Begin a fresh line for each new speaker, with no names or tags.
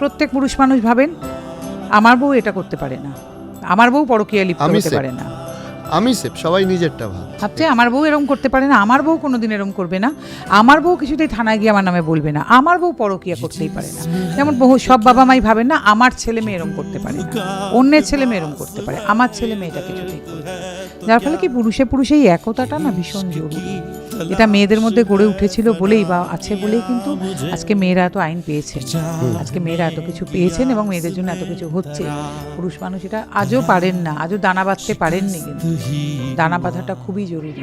প্রত্যেক পুরুষ মানুষ ভাবেন আমার বউ এটা করতে পারে না, আমার বউ পরকীয়া লিপ্ত হতে পারে না।
আমি সেফ, সবাই নিজেরটা
ভাবছে আমার বউ এরকম করতে পারে না, আমার বউ কোনোদিন এরকম করবে না, আমার বউ কিছুতেই থানায় গিয়ে আমার নামে বলবে না, আমার বউ পরকীয়া করতেই পারে না। যেমন বহু সব বাবা মাই ভাবেন না আমার ছেলে মেয়ে এরকম করতে পারে না, অন্যের ছেলে মেয়ে এরকম করতে পারে, আমার ছেলে মেয়েটা কিছুতেই করবে না। যার ফলে কি পুরুষে পুরুষে এই একতাটা না ভীষণ জরুরি। এটা মেয়েদের মধ্যে গড়ে উঠেছিল বলেই বা আছে বলেই কিন্তু আজকে মেয়েরা এত আইন পেয়েছেন, আজকে মেয়েরা এত কিছু পেয়েছেন এবং মেয়েদের জন্য এত কিছু হচ্ছে। পুরুষ মানুষ এটা আজও পারেন না, আজও দানা বাঁধতে পারেননি, কিন্তু দানা বাঁধাটা খুবই জরুরি।